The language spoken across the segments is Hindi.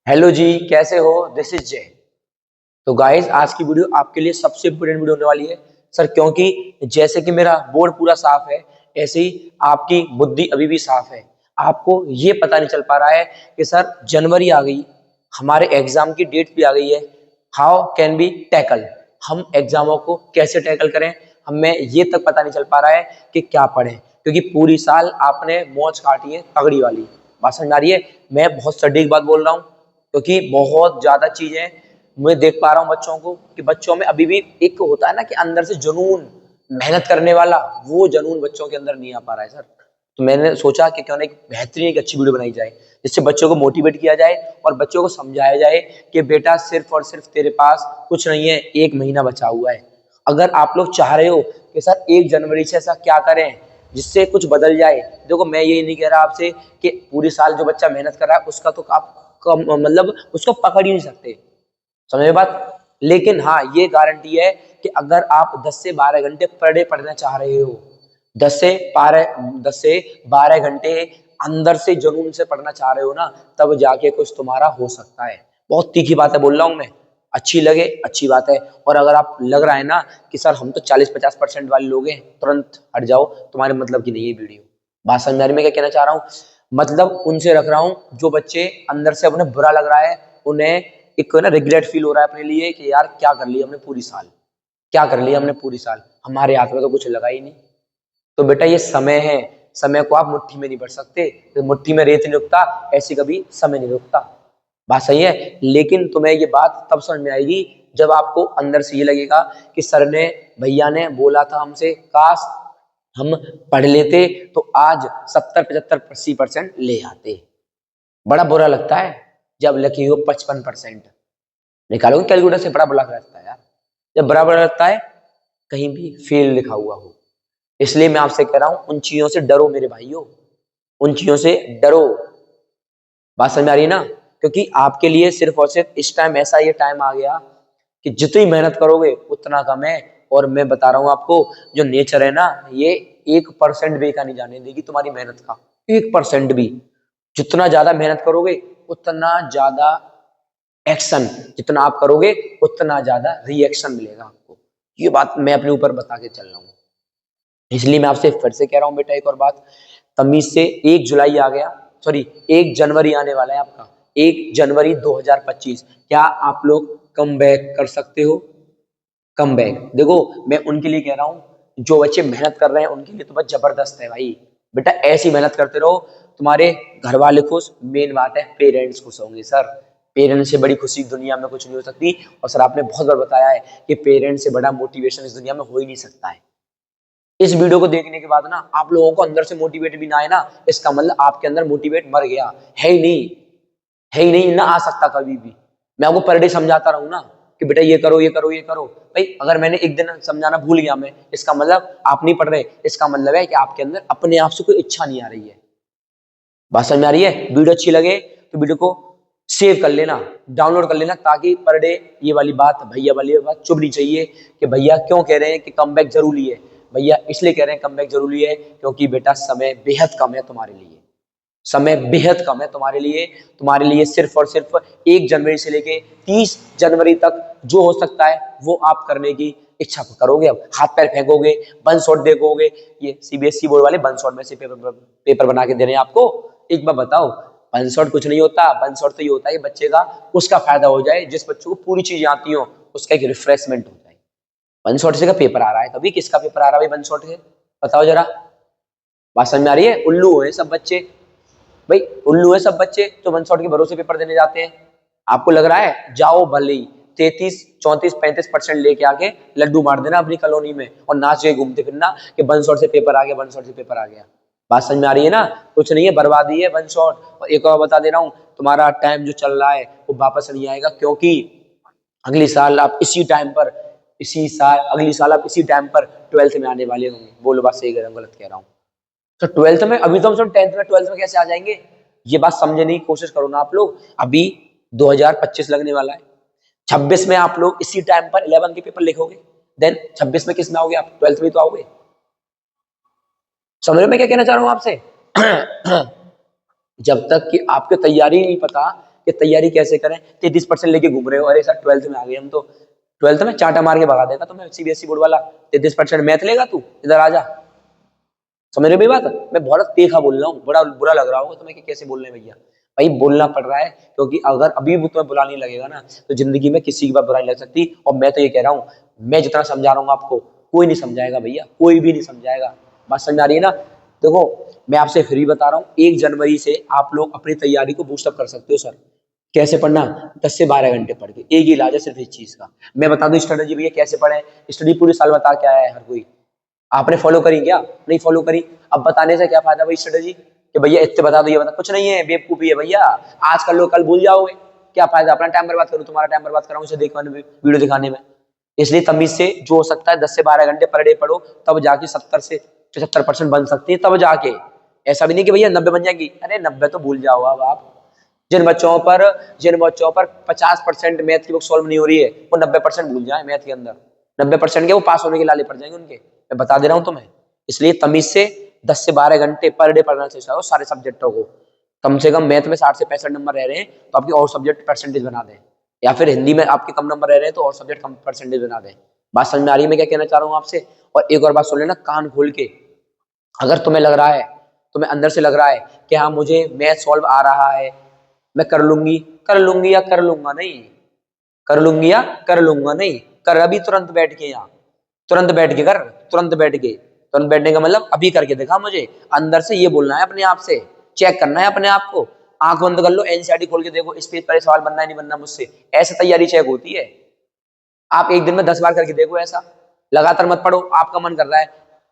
हेलो जी, कैसे हो? दिस इज जय। तो गाइस, आज की वीडियो आपके लिए सबसे इम्पोर्टेंट वीडियो होने वाली है सर, क्योंकि जैसे कि मेरा बोर्ड पूरा साफ है, ऐसे ही आपकी बुद्धि अभी भी साफ है। आपको ये पता नहीं चल पा रहा है कि सर जनवरी आ गई, हमारे एग्जाम की डेट भी आ गई है। हाउ कैन बी टैकल, हम एग्जामों को कैसे टैकल करें, हमें ये तक पता नहीं चल पा रहा है कि क्या पढ़ें, क्योंकि पूरी साल आपने मौज काटी है तगड़ी वाली। बात समझ आ रही है? मैं बहुत सटीक बात बोल रहा हूँ, क्योंकि बहुत ज्यादा चीजें मैं देख पा रहा हूँ बच्चों को, कि बच्चों में अभी भी एक होता है ना कि अंदर से जुनून, मेहनत करने वाला, वो जुनून बच्चों के अंदर नहीं आ पा रहा है सर। तो मैंने सोचा कि क्यों ना एक बेहतरीन एक अच्छी वीडियो बनाई जाए, जिससे बच्चों को मोटिवेट किया जाए और बच्चों को समझाया जाए कि बेटा सिर्फ और सिर्फ तेरे पास कुछ नहीं है, 1 महीना बचा हुआ है। अगर आप लोग चाह रहे हो कि सर 1 जनवरी से ऐसा क्या करें जिससे कुछ बदल जाए, देखो मैं ये नहीं कह रहा आपसे कि पूरी साल जो बच्चा मेहनत कर रहा है उसका तो आप मतलब उसको पकड़ ही नहीं सकते, समझ में बात। लेकिन हाँ, ये गारंटी है कि अगर आप 10 से 12 घंटे पर डे पढ़ना चाह रहे हो, 10 से 12 घंटे अंदर से जुनून से पढ़ना चाह रहे हो ना, तब जाके कुछ तुम्हारा हो सकता है। बहुत तीखी बात है बोल रहा हूं मैं, अच्छी लगे अच्छी बात है। और अगर आप लग रहा है ना कि सर हम तो 40-50% वाले लोग हैं, तुरंत हट जाओ, तुम्हारे मतलब की नहीं है वीडियो। बात समझ आ रही है मैं क्या कहना चाह रहा हूँ? मतलब उनसे रख रहा हूँ जो बच्चे अंदर से अपने बुरा लग रहा है, उन्हें एक ना रिग्रेट फील हो रहा है अपने लिए कि यार क्या कर लिया हमने पूरी साल, क्या कर लिया हमने पूरी साल, हमारे हाथ में तो कुछ लगा ही नहीं। तो बेटा ये समय है, समय को आप मुट्ठी में नहीं भर सकते, तो मुट्ठी में रेत नहीं रुकता, ऐसे कभी समय नहीं रुकता। बात सही है, लेकिन तुम्हें ये बात तब समझ में आएगी जब आपको अंदर से ये लगेगा कि सर ने, भैया ने बोला था हमसे, काश हम पढ़ लेते तो आज 70-75-80% ले आते। बड़ा बुरा लगता है जब लकी हो 55%। निकालोगे कैलकुलेटर से, बड़ा बुरा लगता है यार जब बड़ा बुरा लगता है कहीं भी फेल लिखा हुआ हो। इसलिए मैं आपसे कह रहा हूं, उन चीजों से डरो मेरे भाइयों, उन चीजों से डरो। बात समझ में आ रही है ना? क्योंकि आपके लिए सिर्फ और सिर्फ इस टाइम ऐसा ये टाइम आ गया कि जितनी मेहनत करोगे उतना कम है। और मैं बता रहा हूँ आपको, जो नेचर है ना, ये 1% भी का नहीं जाने देगी तुम्हारी मेहनत का, 1% भी। जितना ज्यादा मेहनत करोगे उतना ज्यादा एक्शन, जितना आप करोगे उतना ज्यादा रिएक्शन मिलेगा आपको। ये बात मैं अपने ऊपर बता के चल रहा हूँ। इसलिए मैं आपसे फिर से कह रहा हूँ बेटा एक और बात, तमीज से, 1 जुलाई आ गया, सॉरी 1 जनवरी आने वाला है आपका, 1 जनवरी 2025। क्या आप लोग कम बैक कर सकते हो? कम बैक, देखो मैं उनके लिए कह रहा हूँ जो बच्चे मेहनत कर रहे हैं, उनके लिए तो बस जबरदस्त है भाई। बेटा ऐसी मेहनत करते रहो, तुम्हारे घर वाले खुश, मेन बात है पेरेंट्स खुश होंगे सर। पेरेंट्स से बड़ी खुशी दुनिया में कुछ नहीं हो सकती। और सर आपने बहुत बार बताया है कि पेरेंट्स से बड़ा मोटिवेशन इस दुनिया में हो ही नहीं सकता है। इस वीडियो को देखने के बाद ना आप लोगों को अंदर से मोटिवेट भी ना आए ना, इसका मतलब आपके अंदर मोटिवेट मर गया है ही नहीं, है ही नहीं, ना आ सकता कभी भी। मैं आपको पर डे समझाता रहूं ना कि बेटा ये करो ये करो ये करो, भाई अगर मैंने एक दिन समझाना भूल गया मैं, इसका मतलब आप नहीं पढ़ रहे, इसका मतलब है कि आपके अंदर अपने आप से कोई इच्छा नहीं आ रही है। बात समझ में आ रही है? वीडियो अच्छी लगे तो वीडियो को सेव कर लेना, डाउनलोड कर लेना, ताकि पर डे ये वाली बात चुभनी चाहिए कि भैया क्यों कह रहे हैं कि कमबैक जरूरी है। भैया इसलिए कह रहे हैं कमबैक जरूरी है क्योंकि बेटा समय बेहद कम है तुम्हारे लिए, समय बेहद कम है तुम्हारे लिए। तुम्हारे लिए सिर्फ और सिर्फ 1 जनवरी से लेके 30 जनवरी तक जो हो सकता है वो आप करने की इच्छा करोगे। अब हाथ पैर फेंकोगे, वन शॉट देखोगे, ये सीबीएसई बोर्ड वाले वन शॉट में से पेपर पेपर बना के दे रहे हैं आपको। एक बार बताओ, वन शॉट कुछ नहीं होता, वन शॉट तो ये होता है बच्चे का उसका फायदा हो जाए, जिस बच्चों को पूरी चीजें आती हो उसका एक रिफ्रेशमेंट हो जाए। वन शॉट से का पेपर आ रहा है, कभी किसका पेपर आ रहा है वन शॉट से? बताओ जरा। बात समझ में आ रही है? उल्लू है सब बच्चे, भाई उल्लू है सब बच्चे जो वन शॉट के भरोसे पेपर देने जाते हैं। आपको लग रहा है जाओ भले ही 33, 34, 35% लेके आके लड्डू मार देना अपनी कॉलोनी में और नाच के घूमते फिरना कि वन शॉट से पेपर आ गया, वन शॉट से पेपर आ गया। बात समझ में आ रही है ना? कुछ नहीं है, बर्बादी है वन शॉट। और एक और बता दे रहा हूँ, तुम्हारा टाइम जो चल रहा है वो वापस नहीं आएगा, क्योंकि अगली साल आप इसी टाइम पर, इसी साल अगली साल आप इसी टाइम पर ट्वेल्थ में आने वाले होंगे। बोलो बात सही कह रहा हूँ गलत कह रहा हूँ? तो ट्वेल्थ में, अभी तो हम सब 10th में, ट्वेल्थ में कैसे आ जाएंगे? ये बात समझने की कोशिश करो ना आप लोग। अभी 2025 लगने वाला है, 26 में आप लोग इसी टाइम पर 11 के पेपर लिखोगे, देन 26 में किस में आओगे? आप 12th में तो आओगे। समझ में क्या कहना चाह रहा हूं आपसे? जब तक कि आपको तैयारी नहीं पता कि तैयारी कैसे करें, 33% लेके घूम रहे हो। अरे सर 12th में आ गए हम तो, 12th में चाटा मार के भगा देगा तुम्हें सीबीएसई बोर्ड वाला। 33% मैथ लेगा तू, इधर आ जा। समझ रहे हो मेरी बात? मैं बहुत तीखा बोल रहा हूँ, बड़ा बुरा लग रहा होगा तुम्हें कि कैसे बोल रहे हैं भैया। भाई बोलना पड़ रहा है, क्योंकि अगर अभी भी तुम्हें बुरा नहीं लगेगा ना, तो जिंदगी में किसी की बात बुरा नहीं लग सकती। और मैं तो ये कह रहा हूँ, मैं जितना समझा रहा हूँ आपको, कोई नहीं समझाएगा भैया, कोई भी नहीं समझाएगा। बात समझ आ रही है ना? देखो, मैं आपसे फ्री बता रहा हूँ, 1 जनवरी से आप लोग अपनी तैयारी को बूस्टअप कर सकते हो सर। कैसे पढ़ना? 10 से 12 घंटे पढ़ के, एक ही इलाज है सिर्फ इस चीज का। मैं बता दूं स्ट्रेटेजी भैया कैसे पढ़े। स्टडी पूरे साल बता के आया है हर कोई, आपने फॉलो करी क्या? नहीं फॉलो करी। अब बताने से क्या फायदा भाई स्ट्रेटेजी, कि भैया इतने बता दो, ये बता, कुछ नहीं है, बेवकूफी है भैया। आज कर लो, कल भूल जाओगे, क्या फायदा? अपना टाइम बर्बाद करूँ, तुम्हारा टाइम बर्बाद कराऊं इसे देखने में, वीडियो दिखाने में। इसलिए तमीज से जो हो सकता है 10 से 12 घंटे पर डे पढ़ो, तब जाके 70 से 75% बन सकती है, तब जाके। ऐसा भी नहीं कि भैया 90 बन जाएंगी, अरे 90 तो भूल जाओ अब आप। जिन बच्चों पर 50% मैथ की बुक सॉल्व नहीं हो रही है, वो 90% भूल जाए मैथ के अंदर। 90% के वो पास होने के लाले पड़ जाएंगे उनके, मैं बता दे रहा हूँ तुम्हें। इसलिए तमीज से 10 से 12 घंटे पर डे पढ़ना चाहिए सारे सब्जेक्टों को। कम से कम मैथ में 60 से 65 नंबर रह रहे हैं, तो आपकी और सब्जेक्ट परसेंटेज बना दें। या फिर हिंदी में आपके कम नंबर रह रहे हैं, तो और सब्जेक्ट कम परसेंटेज बना दें। बात समझ में आ रही है मैं क्या कहना चाह रहा हूँ आपसे? और एक और बात सुन लेना कान खोल के, अगर तुम्हें लग रहा है, तुम्हें अंदर से लग रहा है कि हाँ मुझे मैथ सॉल्व आ रहा है, मैं कर लूंगी या कर लूंगा नहीं, कर लूंगी या कर लूंगा नहीं, कर अभी तुरंत बैठ के, यहाँ तुरंत बैठ के कर, तुरंत बैठ के। तुरंत बैठने का मतलब अभी करके दिखा मुझे। अंदर से ये बोलना है अपने आप से, चेक करना है अपने आप को। आंख बंद कर लो, एनसीईआरटी खोल के देखो, इस पेज पर सवाल बनना है नहीं बनना मुझसे, ऐसे तैयारी चेक होती है। आप एक दिन में 10 बार करके देखो ऐसा। लगातार मत पढ़ो, आपका मन कर रहा है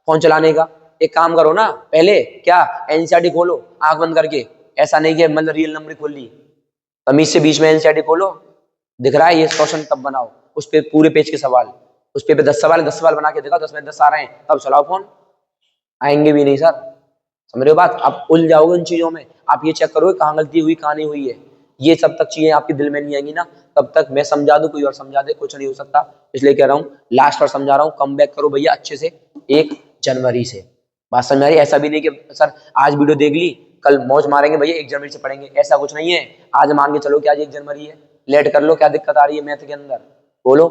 फोन चलाने का, एक काम करो ना, पहले क्या एनसीईआरटी खोलो आंख बंद करके। ऐसा नहीं कि मतलब रियल नंबर खोल ली, तमीज से बीच में एनसीईआरटी खोलो, दिख रहा है ये क्वेश्चन, तब बनाओ उस पे पूरे पेज के सवाल। उस पे 10 सवाल बना के दिखाओ, 10 में 10 आ रहे हैं, तब चलाओ फोन। आएंगे भी नहीं सर, समझ रहे हो बात? आप उलझ जाओगे उन चीजों में। आप ये चेक करोगे कहाँ गलती हुई कहाँ नहीं हुई है। ये सब तक चीजें आपके दिल में नहीं आएंगी ना, तब तक मैं समझा दूं कोई और समझा दे, कुछ नहीं हो सकता। इसलिए कह रहा हूँ, लास्ट बार समझा रहा हूँ, कम बैक करो भैया अच्छे से 1 जनवरी से। बात समझ आ रही है? ऐसा भी नहीं कि सर आज वीडियो देख ली, कल मौज मारेंगे भैया 1 जनवरी से पढ़ेंगे, ऐसा कुछ नहीं है। आज मान के चलो कि आज 1 जनवरी है, लेट कर लो, क्या दिक्कत आ रही है मैथ के अंदर? बोलो।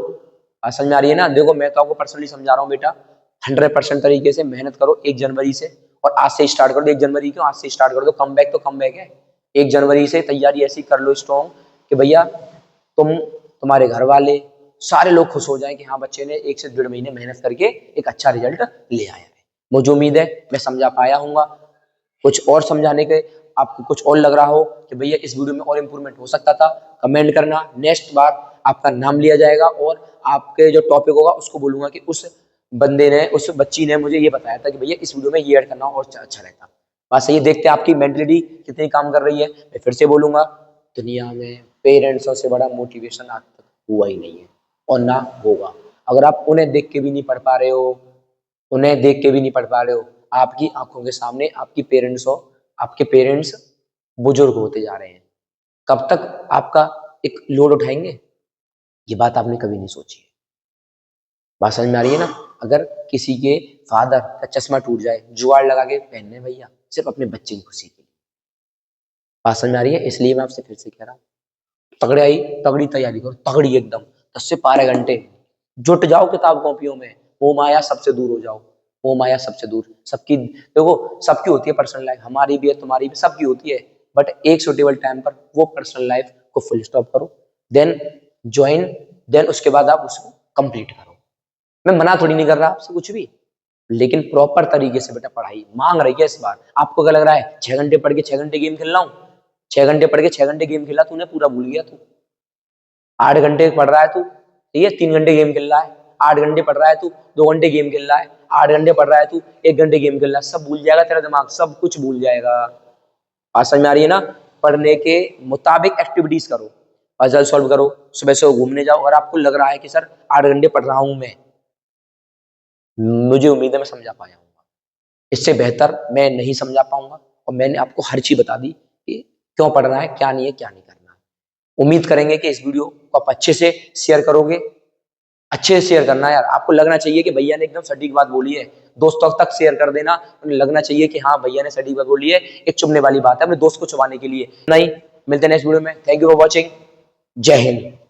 बात समझ आ रही है ना? देखो मैं तो आपको पर्सनली समझा रहा हूँ बेटा, 100% तरीके से मेहनत करो 1 जनवरी से। और आज से स्टार्ट कर दो, 1 जनवरी क्यों, आज से स्टार्ट कर दो। कम बैक तो कम बैक है। 1 जनवरी से तैयारी ऐसी कर लो स्ट्रॉन्ग कि भैया तुम्हारे घर वाले सारे लोग खुश हो जाएं कि हाँ बच्चे ने 1 से 1.5 महीने मेहनत करके एक अच्छा रिजल्ट ले आया है। मुझे उम्मीद है मैं समझा पाया हूँ। कुछ और समझाने के आपको कुछ और लग रहा हो कि भैया इस वीडियो में और इम्प्रूवमेंट हो सकता था, कमेंट करना। नेक्स्ट बार आपका नाम लिया जाएगा और आपके जो टॉपिक होगा उसको बोलूंगा कि उस बंदे ने, उस बच्ची ने मुझे ये बताया था कि भैया इस वीडियो में ये ऐड करना और अच्छा रहता। बस ये देखते हैं आपकी मेंटलिटी कितनी काम कर रही है। मैं फिर से बोलूंगा, दुनिया में पेरेंट्सों से बड़ा मोटिवेशन आज तक हुआ ही नहीं है और ना होगा। अगर आप उन्हें देख के भी नहीं पढ़ पा रहे हो, उन्हें देख के भी नहीं पढ़ पा रहे हो, आपकी आंखों के सामने आपके पेरेंट्स बुजुर्ग होते जा रहे हैं। कब तक आपका एक लोड उठाएंगे? ये बात आपने कभी नहीं सोची है। बात समझ में आ रही है ना? अगर किसी के फादर का चश्मा टूट जाए, जुगाड़ लगा के पहनने भैया, सिर्फ अपने बच्चे की खुशी के लिए। बात समझ में आ रही है? इसलिए मैं आपसे फिर से कह रहा हूँ, तगड़ी तैयारी करो, तगड़ी एकदम। 10 से 12 घंटे जुट जाओ किताब कॉपियों में, वो माया सबसे दूर हो जाओ। वो माया सबसे दूर, सबकी देखो, सबकी होती है पर्सनल लाइफ, हमारी भी है, तुम्हारी भी, सबकी होती है। बट एक सुटेबल टाइम पर वो पर्सनल लाइफ को फुल स्टॉप करो, देन ज्वाइन, देन उसके बाद आप उसको कंप्लीट करो। मैं मना थोड़ी नहीं कर रहा आपसे कुछ भी, लेकिन प्रॉपर तरीके से बेटा पढ़ाई मांग रही है इस बार। आपको क्या लग रहा है 6 घंटे पढ़ के 6 घंटे गेम खेल रहा हूँ? 6 घंटे पढ़ के 6 घंटे गेम खेला तूने, पूरा भूल गया तू। 8 घंटे पढ़ रहा है तू, ठीक है, 3 घंटे गेम खेल रहा है। 8 घंटे पढ़ रहा है तू, 2 घंटे गेम खेल रहा है। 8 घंटे पढ़ रहा है तू, 1 घंटे गेम खेल रहा है। सब भूल जाएगा तेरा दिमाग, सब कुछ भूल जाएगा। बात समझ में आ रही है ना? पढ़ने के मुताबिक एक्टिविटीज करो, पजल सॉल्व करो, सुबह से घूमने जाओ। और आपको लग रहा है कि सर 8 घंटे पढ़ रहा हूं मैं, मुझे उम्मीद है मैं समझा पाया हूँ। इससे बेहतर मैं नहीं समझा पाऊंगा। और मैंने आपको हर चीज बता दी कि क्यों पढ़ना है, क्या नहीं है, क्या नहीं करना है। उम्मीद करेंगे कि इस वीडियो को आप अच्छे से शेयर करोगे। अच्छे से शेयर करना है यार, आपको लगना चाहिए कि भैया ने एकदम सटीक बात बोली है। दोस्तों तक शेयर कर देना, उन्हें लगना चाहिए कि हाँ भैया ने सटीक बात बोली है। एक चुभने वाली बात है अपने दोस्त को छुपाने के लिए नहीं, मिलते हैं नेक्स्ट वीडियो में। Thank you for watching. जय हिंद।